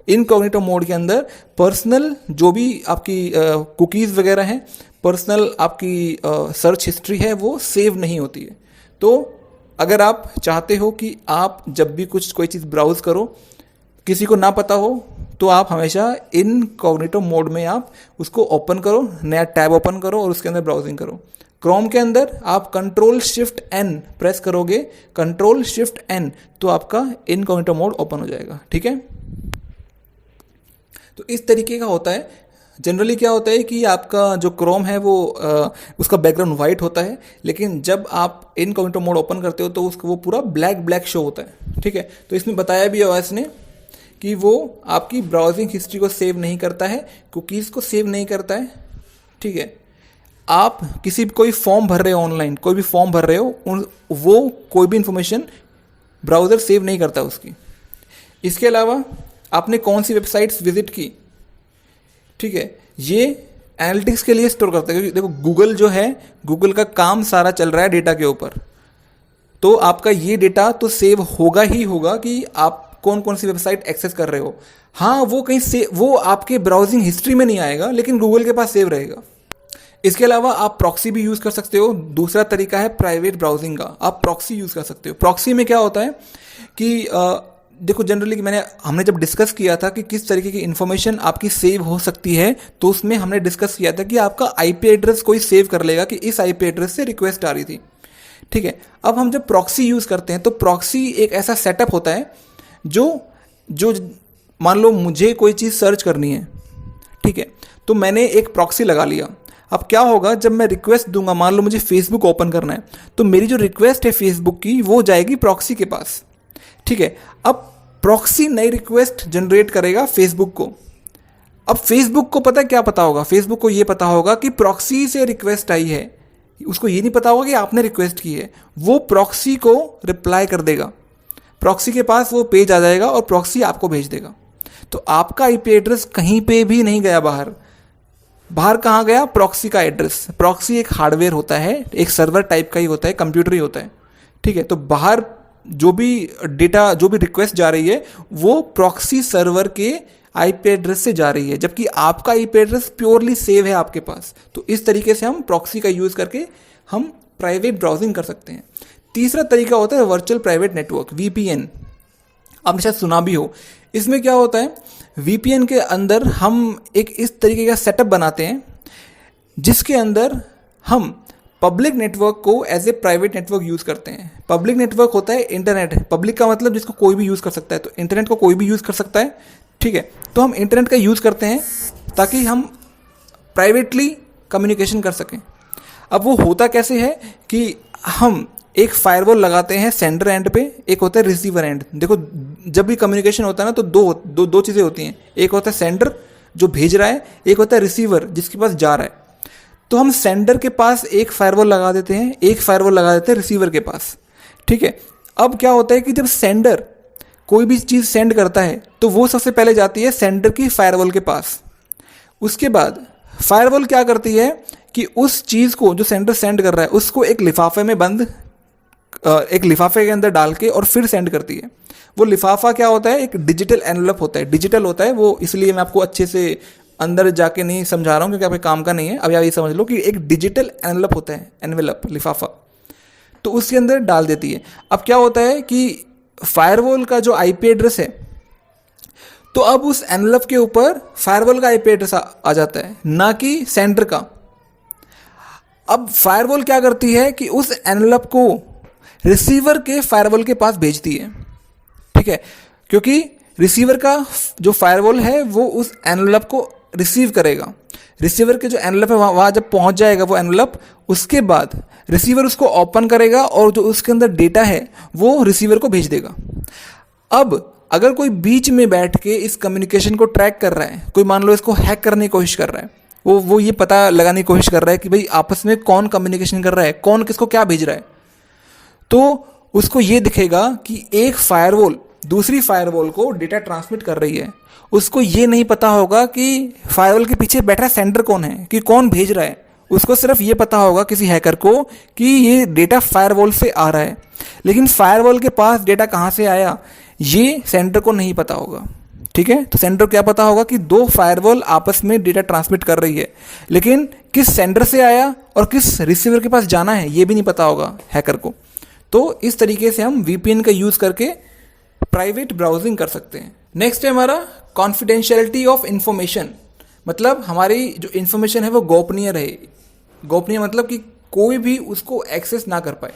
इनकॉग्निटो मोड के अंदर पर्सनल जो भी आपकी कुकीज़ वगैरह हैं, पर्सनल आपकी सर्च हिस्ट्री है, वो सेव नहीं होती है। तो अगर आप चाहते हो कि आप जब भी कोई चीज़ ब्राउज़ करो, किसी को ना पता हो, तो आप हमेशा इनकॉग्निटो मोड में आप उसको ओपन करो, नया टैब ओपन करो और उसके अंदर ब्राउजिंग करो। क्रोम के अंदर आप Ctrl+Shift+N प्रेस करोगे, Ctrl+Shift+N, तो आपका इनकॉग्निटो मोड ओपन हो जाएगा, ठीक है। तो इस तरीके का होता है। जनरली क्या होता है कि आपका जो क्रोम है वो उसका बैकग्राउंड वाइट होता है, लेकिन जब आप इनकॉग्निटो मोड ओपन करते हो तो उसको वो पूरा ब्लैक शो होता है, ठीक है। तो इसमें बताया भी ओएस ने कि वो आपकी ब्राउजिंग हिस्ट्री को सेव नहीं करता है, कुकीज़ को सेव नहीं करता है, ठीक है। आप कोई फॉर्म भर रहे हो ऑनलाइन, कोई भी फॉर्म भर रहे हो, वो कोई भी इंफॉर्मेशन ब्राउज़र सेव नहीं करता उसकी। इसके अलावा आपने कौन सी वेबसाइट्स विजिट की, ठीक है, ये एनालिटिक्स के लिए स्टोर करता है। क्योंकि देखो गूगल जो है, गूगल का काम सारा चल रहा है डेटा के ऊपर, तो आपका ये डेटा तो सेव होगा ही होगा कि आप कौन कौन सी वेबसाइट एक्सेस कर रहे हो। हाँ, वो कहीं से वो आपके ब्राउजिंग हिस्ट्री में नहीं आएगा, लेकिन गूगल के पास सेव रहेगा। इसके अलावा आप प्रॉक्सी भी यूज़ कर सकते हो। दूसरा तरीका है प्राइवेट ब्राउजिंग का, आप प्रॉक्सी यूज़ कर सकते हो। प्रॉक्सी में क्या होता है कि देखो जनरली हमने जब डिस्कस किया था कि किस तरीके की इन्फॉर्मेशन आपकी सेव हो सकती है, तो उसमें हमने डिस्कस किया था कि आपका आईपी एड्रेस कोई सेव कर लेगा कि इस आईपी एड्रेस से रिक्वेस्ट आ रही थी, ठीक है। अब हम जब प्रॉक्सी यूज़ करते हैं तो प्रॉक्सी एक ऐसा सेटअप होता है जो मान लो मुझे कोई चीज़ सर्च करनी है, ठीक है, तो मैंने एक प्रॉक्सी लगा लिया। अब क्या होगा, जब मैं रिक्वेस्ट दूंगा, मान लो मुझे फेसबुक ओपन करना है, तो मेरी जो रिक्वेस्ट है फेसबुक की वो जाएगी प्रॉक्सी के पास, ठीक है। अब प्रॉक्सी नई रिक्वेस्ट जनरेट करेगा फेसबुक को। अब फेसबुक को क्या पता होगा, फेसबुक को ये पता होगा कि प्रॉक्सी से रिक्वेस्ट आई है, उसको ये नहीं पता होगा कि आपने रिक्वेस्ट की है। वो प्रॉक्सी को रिप्लाई कर देगा, प्रॉक्सी के पास वो पेज आ जाएगा और प्रॉक्सी आपको भेज देगा। तो आपका आईपी एड्रेस कहीं पे भी नहीं गया बाहर कहाँ गया, प्रॉक्सी का एड्रेस। प्रॉक्सी एक हार्डवेयर होता है, एक सर्वर टाइप का ही होता है, कंप्यूटर ही होता है, ठीक है। तो बाहर जो भी डेटा, जो भी रिक्वेस्ट जा रही है वो प्रॉक्सी सर्वर के आईपी एड्रेस से जा रही है, जबकि आपका आईपी एड्रेस प्योरली सेव है आपके पास। तो इस तरीके से हम प्रॉक्सी का यूज़ करके हम प्राइवेट ब्राउजिंग कर सकते हैं। तीसरा तरीका होता है वर्चुअल प्राइवेट नेटवर्क, वीपीएन। आपने शायद सुना भी हो। इसमें क्या होता है, वीपीएन के अंदर हम एक इस तरीके का सेटअप बनाते हैं जिसके अंदर हम पब्लिक नेटवर्क को as a private network use करते हैं। पब्लिक नेटवर्क होता है इंटरनेट, पब्लिक का मतलब जिसको कोई भी यूज़ कर सकता है, तो इंटरनेट को कोई भी यूज़ कर सकता है, ठीक है। तो हम इंटरनेट का यूज़ करते हैं ताकि हम प्राइवेटली कम्युनिकेशन कर सकें। अब वो होता कैसे है कि हम एक फायरवॉल लगाते हैं सेंडर एंड पे, एक होता है रिसीवर एंड। देखो जब भी कम्युनिकेशन होता है ना तो दो चीज़ें होती हैं, एक होता है सेंडर जो भेज रहा है, एक होता है रिसीवर जिसके पास जा रहा है। तो हम सेंडर के पास एक फायरवॉल लगा देते हैं, एक फायरवॉल लगा देते हैं रिसीवर के पास, ठीक है। अब क्या होता है कि जब सेंडर कोई भी चीज़ सेंड करता है तो वो सबसे पहले जाती है सेंडर की फायरवॉल के पास। उसके बाद फायरवॉल क्या करती है कि उस चीज़ को जो सेंडर सेंड कर रहा है उसको एक लिफाफे में बंद, एक लिफाफे के अंदर डाल के और फिर सेंड करती है। वो लिफाफा क्या होता है, एक डिजिटल एनवलप होता है, डिजिटल होता है वो, इसलिए मैं आपको अच्छे से अंदर जाके नहीं समझा रहा हूँ क्योंकि आपके काम का नहीं है। अभी आप ये समझ लो कि एक डिजिटल एनवेलप होता है, एनवेलप लिफाफा, तो उसके अंदर डाल देती है। अब क्या होता है कि फायरवॉल का जो आईपी एड्रेस है, तो अब उस एनवेलप के ऊपर फायरवॉल का आईपी एड्रेस आ जाता है, ना कि सेंडर का। अब फायरवॉल क्या करती है कि उस एनवेलप को रिसीवर के फायरवॉल के पास भेजती है, ठीक है, क्योंकि रिसीवर का जो फायरवॉल है वो उस एनवेलप को रिसीव करेगा। रिसीवर के जो एनवेलप है वहाँ जब पहुँच जाएगा वो एनवेलप, उसके बाद रिसीवर उसको ओपन करेगा और जो उसके अंदर डेटा है वो रिसीवर को भेज देगा। अब अगर कोई बीच में बैठ के इस कम्युनिकेशन को ट्रैक कर रहा है, कोई मान लो इसको हैक करने की कोशिश कर रहा है, वो ये पता लगाने की कोशिश कर रहा है कि भाई आपस में कौन कम्युनिकेशन कर रहा है, कौन किसको क्या भेज रहा है, तो उसको ये दिखेगा कि एक फायरवॉल दूसरी फायरवॉल को डेटा ट्रांसमिट कर रही है। उसको ये नहीं पता होगा कि फायरवॉल के पीछे बैठा सेंडर कौन है, कि कौन भेज रहा है। उसको सिर्फ ये पता होगा किसी हैकर को कि ये डेटा फायरवॉल से आ रहा है, लेकिन फायरवॉल के पास डेटा कहाँ से आया ये सेंडर को नहीं पता होगा, ठीक है। तो सेंडर को क्या पता होगा कि दो फायरवॉल आपस में डेटा ट्रांसमिट कर रही है, लेकिन किस सेंडर से आया और किस रिसीवर के पास जाना है ये भी नहीं पता होगा हैकर को। तो इस तरीके से हम वीपीएन का यूज़ करके प्राइवेट ब्राउजिंग कर सकते हैं। नेक्स्ट है हमारा कॉन्फिडेंशियलिटी ऑफ इंफॉर्मेशन, मतलब हमारी जो इन्फॉर्मेशन है वो गोपनीय रहे। गोपनीय मतलब कि कोई भी उसको एक्सेस ना कर पाए,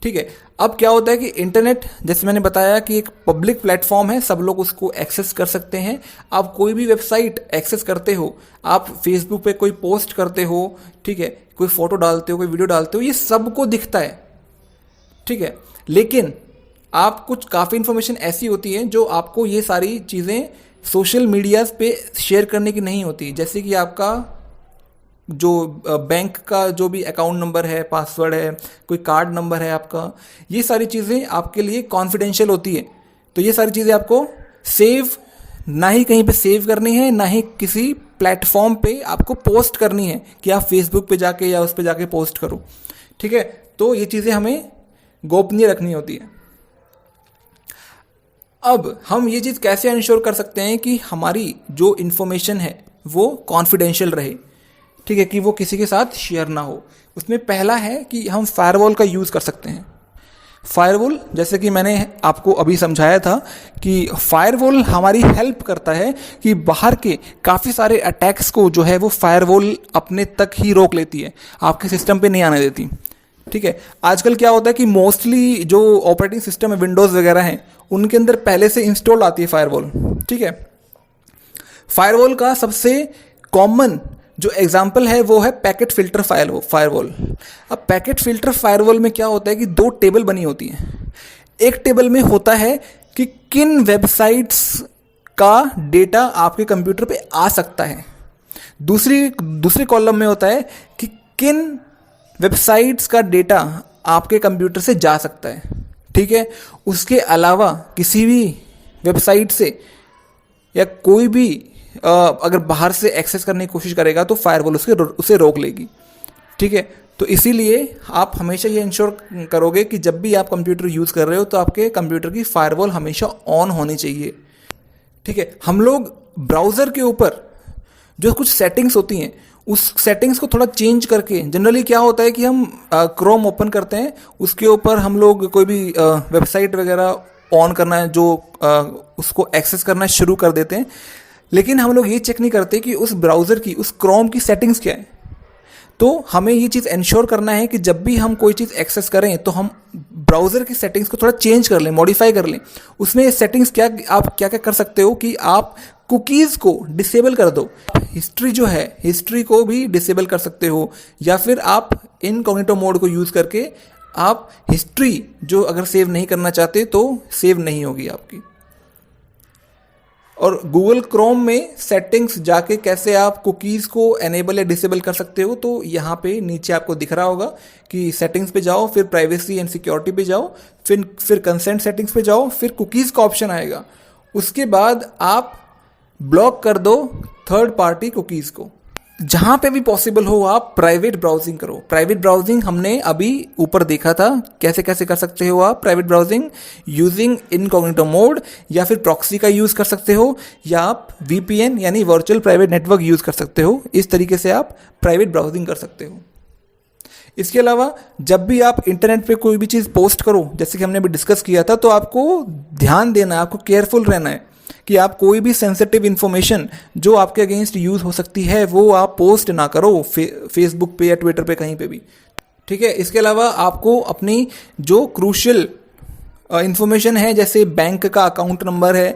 ठीक है। अब क्या होता है कि इंटरनेट, जैसे मैंने बताया कि एक पब्लिक प्लेटफॉर्म है, सब लोग उसको एक्सेस कर सकते हैं। आप कोई भी वेबसाइट एक्सेस करते हो, आप फेसबुक पे कोई पोस्ट करते हो, ठीक है, कोई फोटो डालते हो, कोई वीडियो डालते हो, ये सबको दिखता है, ठीक है। लेकिन आप कुछ काफ़ी इन्फॉर्मेशन ऐसी होती है जो आपको ये सारी चीज़ें सोशल मीडियाज़ पे शेयर करने की नहीं होती, जैसे कि आपका जो बैंक का जो भी अकाउंट नंबर है, पासवर्ड है, कोई कार्ड नंबर है आपका, ये सारी चीज़ें आपके लिए कॉन्फिडेंशियल होती है। तो ये सारी चीज़ें आपको सेव ना ही कहीं पे सेव करनी है, ना ही किसी प्लेटफॉर्म पे आपको पोस्ट करनी है कि आप फेसबुक पे जाके या उस पे जाके पोस्ट करो, ठीक है। तो ये चीज़ें हमें गोपनीय रखनी होती है। अब हम ये चीज़ कैसे इंश्योर कर सकते हैं कि हमारी जो इन्फॉर्मेशन है वो कॉन्फिडेंशियल रहे, ठीक है, कि वो किसी के साथ शेयर ना हो। उसमें पहला है कि हम फायरवॉल का यूज़ कर सकते हैं। फायरवॉल, जैसे कि मैंने आपको अभी समझाया था कि फायरवॉल हमारी हेल्प करता है कि बाहर के काफ़ी सारे अटैक्स को जो है वो फायरवॉल अपने तक ही रोक लेती है, आपके सिस्टम पे नहीं आने देती, ठीक है। आजकल क्या होता है कि मोस्टली जो ऑपरेटिंग सिस्टम है, विंडोज़ वगैरह हैं, उनके अंदर पहले से इंस्टॉल आती है फायरवॉल, ठीक है। फायरवॉल का सबसे कॉमन जो एग्जाम्पल है वो है पैकेट फिल्टर फायरवॉल। अब पैकेट फिल्टर फायरवॉल में क्या होता है कि दो टेबल बनी होती हैं। एक टेबल में होता है कि किन वेबसाइट्स का डेटा आपके कंप्यूटर पे आ सकता है, दूसरे कॉलम में होता है कि किन वेबसाइट्स का डेटा आपके कंप्यूटर से जा सकता है, ठीक है। उसके अलावा किसी भी वेबसाइट से या कोई भी अगर बाहर से एक्सेस करने की कोशिश करेगा तो फायरवॉल उसे रोक लेगी, ठीक है। तो इसीलिए आप हमेशा ये इंश्योर करोगे कि जब भी आप कंप्यूटर यूज़ कर रहे हो तो आपके कंप्यूटर की फायरवॉल हमेशा ऑन होनी चाहिए, ठीक है। हम लोग ब्राउज़र के ऊपर जो कुछ सेटिंग्स होती हैं उस सेटिंग्स को थोड़ा चेंज करके, जनरली क्या होता है कि हम क्रोम ओपन करते हैं, उसके ऊपर हम लोग कोई भी वेबसाइट वगैरह ऑन करना है जो उसको एक्सेस करना शुरू कर देते हैं, लेकिन हम लोग ये चेक नहीं करते कि उस ब्राउज़र की, उस क्रोम की सेटिंग्स क्या है। तो हमें ये चीज़ इंश्योर करना है कि जब भी हम कोई चीज़ एक्सेस करें तो हम ब्राउज़र की सेटिंग्स को थोड़ा चेंज कर लें, मॉडिफाई कर लें। उसमें सेटिंग्स क्या, आप क्या क्या कर सकते हो कि आप कुकीज़ को डिसेबल कर दो, हिस्ट्री जो है हिस्ट्री को भी डिसेबल कर सकते हो, या फिर आप इनकॉग्निटो मोड को यूज़ करके आप हिस्ट्री जो अगर सेव नहीं करना चाहते तो सेव नहीं होगी आपकी। और गूगल क्रोम में सेटिंग्स जाके कैसे आप कुकीज़ को एनेबल या डिसेबल कर सकते हो, तो यहाँ पे नीचे आपको दिख रहा होगा कि सेटिंग्स पे जाओ, फिर प्राइवेसी एंड सिक्योरिटी पे जाओ, फिर कंसेंट सेटिंग्स पे जाओ, फिर कुकीज़ का ऑप्शन आएगा। उसके बाद आप ब्लॉक कर दो थर्ड पार्टी कुकीज़ को, जहाँ पे भी पॉसिबल हो आप प्राइवेट ब्राउजिंग करो। प्राइवेट ब्राउजिंग हमने अभी ऊपर देखा था, कैसे कैसे कर सकते हो आप private browsing using incognito mode, या फिर प्रॉक्सी का यूज़ कर सकते हो, या आप वीपीएन यानी वर्चुअल प्राइवेट नेटवर्क यूज़ कर सकते हो। इस तरीके से आप प्राइवेट ब्राउजिंग कर सकते हो। इसके अलावा जब भी आप इंटरनेट पे कोई भी चीज़ पोस्ट करो, जैसे कि हमने अभी डिस्कस किया था, तो आपको ध्यान देना है, आपको केयरफुल रहना है कि आप कोई भी सेंसिटिव इन्फॉर्मेशन जो आपके अगेंस्ट यूज़ हो सकती है वो आप पोस्ट ना करो फेसबुक पे या ट्विटर पे, कहीं पे भी, ठीक है। इसके अलावा आपको अपनी जो क्रूशियल इन्फॉर्मेशन है, जैसे बैंक का अकाउंट नंबर है,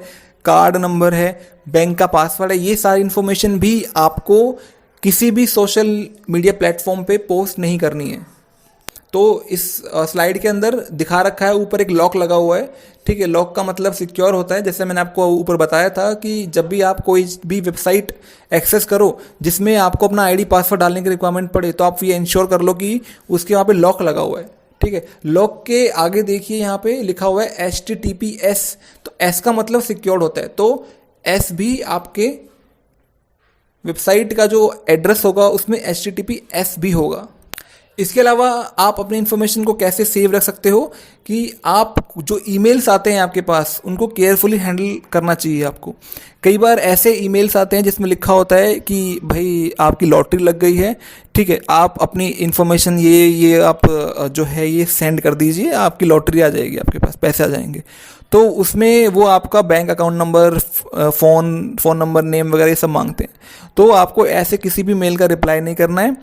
कार्ड नंबर है, बैंक का पासवर्ड है, ये सारी इन्फॉर्मेशन भी आपको किसी भी सोशल मीडिया प्लेटफॉर्म पे पोस्ट नहीं करनी है। तो इस स्लाइड के अंदर दिखा रखा है, ऊपर एक लॉक लगा हुआ है, ठीक है। लॉक का मतलब सिक्योर होता है। जैसे मैंने आपको ऊपर बताया था कि जब भी आप कोई भी वेबसाइट एक्सेस करो जिसमें आपको अपना आईडी पासवर्ड डालने की रिक्वायरमेंट पड़े, तो आप ये इंश्योर कर लो कि उसके वहाँ पे लॉक लगा हुआ है, ठीक है। लॉक के आगे देखिए यहाँ पे लिखा हुआ है HTTPS, तो S का मतलब सिक्योर्ड होता है, तो S भी आपके वेबसाइट का जो एड्रेस होगा उसमें HTTPS भी होगा। इसके अलावा आप अपनी इन्फॉर्मेशन को कैसे सेव रख सकते हो कि आप जो ईमेल्स आते हैं आपके पास उनको केयरफुली हैंडल करना चाहिए आपको। कई बार ऐसे ईमेल्स आते हैं जिसमें लिखा होता है कि भाई आपकी लॉटरी लग गई है, ठीक है, आप अपनी इन्फॉर्मेशन ये आप जो है ये सेंड कर दीजिए, आपकी लॉटरी आ जाएगी, आपके पास पैसे आ जाएंगे। तो उसमें वो आपका bank account number, phone number, name वगैरह ये सब मांगते हैं। तो आपको ऐसे किसी भी मेल का रिप्लाई नहीं करना है।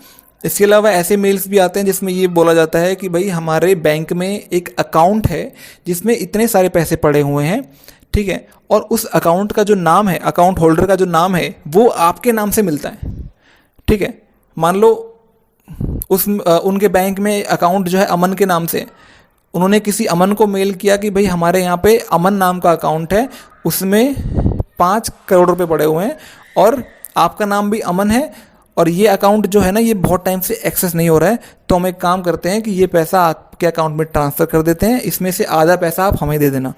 इसके अलावा ऐसे मेल्स भी आते हैं जिसमें ये बोला जाता है कि भाई हमारे बैंक में एक अकाउंट है जिसमें इतने सारे पैसे पड़े हुए हैं, ठीक है, और उस अकाउंट का जो नाम है, अकाउंट होल्डर का जो नाम है वो आपके नाम से मिलता है, ठीक है। मान लो उनके बैंक में अकाउंट जो है अमन के नाम से, उन्होंने किसी अमन को मेल किया कि भाई हमारे यहाँ पे अमन नाम का अकाउंट है, उसमें 5 करोड़ रुपए पड़े हुए हैं और आपका नाम भी अमन है और ये अकाउंट जो है ना ये बहुत टाइम से एक्सेस नहीं हो रहा है, तो हम एक काम करते हैं कि ये पैसा आपके अकाउंट में ट्रांसफ़र कर देते हैं, इसमें से आधा पैसा आप हमें दे देना।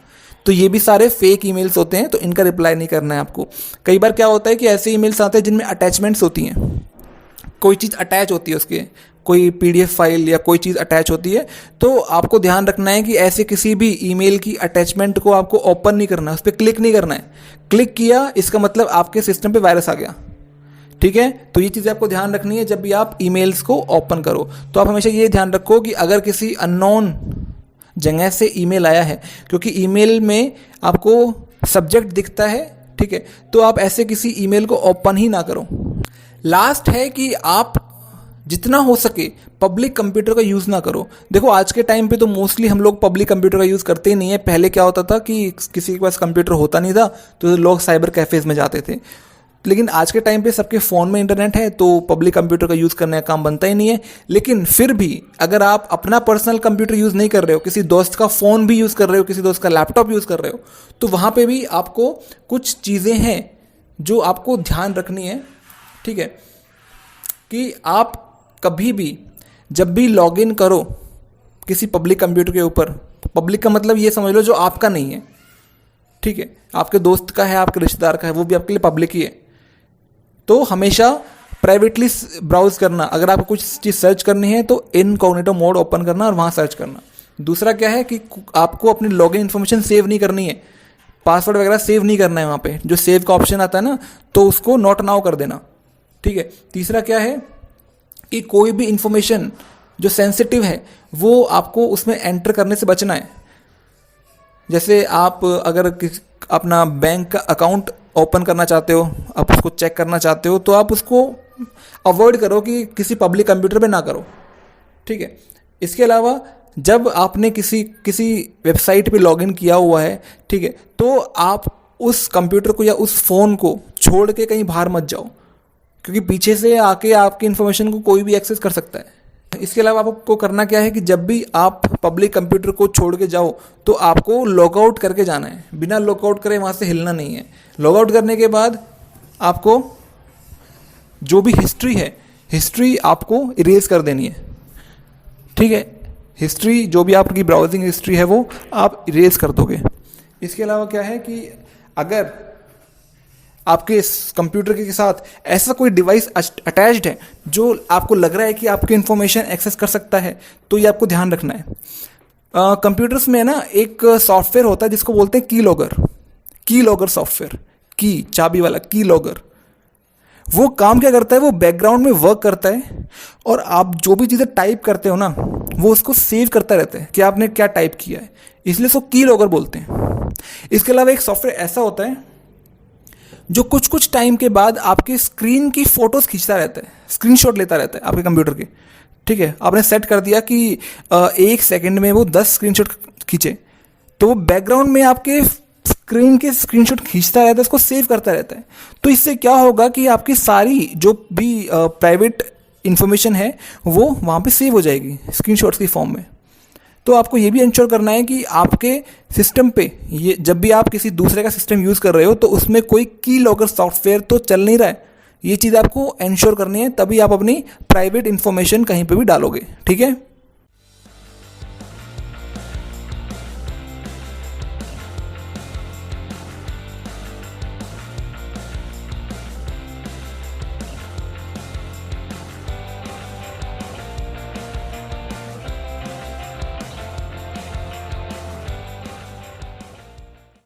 तो ये भी सारे फेक ईमेल्स होते हैं, तो इनका रिप्लाई नहीं करना है आपको। कई बार क्या होता है कि ऐसे ईमेल्स आते हैं जिनमें अटैचमेंट्स होती हैं, कोई चीज़ अटैच होती है, उसके कोई PDF फाइल या कोई चीज़ अटैच होती है, तो आपको ध्यान रखना है कि ऐसे किसी भी ईमेल की अटैचमेंट को आपको ओपन नहीं करना है, उस पर क्लिक नहीं करना है। क्लिक किया इसका मतलब आपके सिस्टम पे वायरस आ गया, ठीक है। तो ये चीज़ें आपको ध्यान रखनी है जब भी आप ईमेल्स को ओपन करो। तो आप हमेशा ये ध्यान रखो कि अगर किसी अननोन जगह से ईमेल आया है, क्योंकि ईमेल में आपको सब्जेक्ट दिखता है, ठीक है, तो आप ऐसे किसी ईमेल को ओपन ही ना करो। लास्ट है कि आप जितना हो सके पब्लिक कंप्यूटर का यूज़ ना करो। देखो आज के टाइम पे तो मोस्टली हम लोग पब्लिक कंप्यूटर का यूज़ करते ही नहीं है। पहले क्या होता था कि किसी के पास कंप्यूटर होता नहीं था तो लोग साइबर कैफ़ेज़ में जाते थे, लेकिन आज के टाइम पे सबके फ़ोन में इंटरनेट है तो पब्लिक कंप्यूटर का यूज़ करने का काम बनता ही नहीं है। लेकिन फिर भी अगर आप अपना पर्सनल कंप्यूटर यूज़ नहीं कर रहे हो, किसी दोस्त का फ़ोन भी यूज़ कर रहे हो, किसी दोस्त का लैपटॉप यूज़ कर रहे हो, तो वहाँ पे भी आपको कुछ चीज़ें हैं जो आपको ध्यान रखनी है, ठीक है, कि आप कभी भी जब भी लॉगिन करो किसी पब्लिक कंप्यूटर के ऊपर, पब्लिक का मतलब ये समझ लो जो आपका नहीं है, ठीक है, आपके दोस्त का है, आपके रिश्तेदार का है, वो भी आपके लिए पब्लिक ही है, तो हमेशा प्राइवेटली ब्राउज करना। अगर आपको कुछ चीज़ सर्च करनी है तो इनकॉग्निटो मोड ओपन करना और वहाँ सर्च करना। दूसरा क्या है कि आपको अपनी लॉगिन इन्फॉर्मेशन सेव नहीं करनी है, पासवर्ड वगैरह सेव नहीं करना है। वहाँ पे जो सेव का ऑप्शन आता है ना, तो उसको नॉट नाउ कर देना, ठीक है। तीसरा क्या है कि कोई भी इंफॉर्मेशन जो सेंसिटिव है वो आपको उसमें एंटर करने से बचना है। जैसे आप अगर अपना बैंक का अकाउंट ओपन करना चाहते हो, आप उसको चेक करना चाहते हो, तो आप उसको अवॉइड करो कि किसी पब्लिक कंप्यूटर पे ना करो, ठीक है। इसके अलावा जब आपने किसी वेबसाइट पे लॉगिन किया हुआ है, ठीक है, तो आप उस कंप्यूटर को या उस फ़ोन को छोड़ के कहीं बाहर मत जाओ, क्योंकि पीछे से आके आपकी इन्फॉर्मेशन को कोई भी एक्सेस कर सकता है। इसके अलावा आपको करना क्या है कि जब भी आप पब्लिक कंप्यूटर को छोड़ के जाओ तो आपको लॉगआउट करके जाना है, बिना लॉगआउट करे वहाँ से हिलना नहीं है। लॉगआउट करने के बाद आपको जो भी हिस्ट्री है, हिस्ट्री आपको इरेज कर देनी है, ठीक है। हिस्ट्री जो भी आपकी ब्राउजिंग हिस्ट्री है वो आप इरेज कर दोगे। इसके अलावा क्या है कि अगर आपके कंप्यूटर के साथ ऐसा कोई डिवाइस अटैच्ड है जो आपको लग रहा है कि आपकी इंफॉर्मेशन एक्सेस कर सकता है, तो ये आपको ध्यान रखना है। कंप्यूटर्स में ना एक सॉफ्टवेयर होता है जिसको बोलते हैं की लॉगर सॉफ्टवेयर, की चाबी वाला की लॉगर। वो काम क्या करता है, वो बैकग्राउंड में वर्क करता है और आप जो भी चीज़ें टाइप करते हो ना, वो उसको सेव करता रहता है कि आपने क्या टाइप किया है, इसलिए उसको की लॉगर बोलते हैं। इसके अलावा एक सॉफ्टवेयर ऐसा होता है जो कुछ कुछ टाइम के बाद आपके स्क्रीन की फोटोज खींचता रहता है, स्क्रीनशॉट लेता रहता है आपके कंप्यूटर के। ठीक है, आपने सेट कर दिया कि 1 सेकंड में वो 10 स्क्रीनशॉट खींचे, तो वो बैकग्राउंड में आपके स्क्रीन के स्क्रीनशॉट खींचता रहता है, उसको सेव करता रहता है। तो इससे क्या होगा कि आपकी सारी जो भी प्राइवेट इंफॉर्मेशन है वो वहाँ पे सेव हो जाएगी स्क्रीनशॉट्स की फॉर्म में। तो आपको ये भी इंश्योर करना है कि आपके सिस्टम पे, ये जब भी आप किसी दूसरे का सिस्टम यूज़ कर रहे हो तो उसमें कोई की लॉगर सॉफ्टवेयर तो चल नहीं रहा है। ये चीज़ आपको इंश्योर करनी है, तभी आप अपनी प्राइवेट इंफॉर्मेशन कहीं पे भी डालोगे। ठीक है।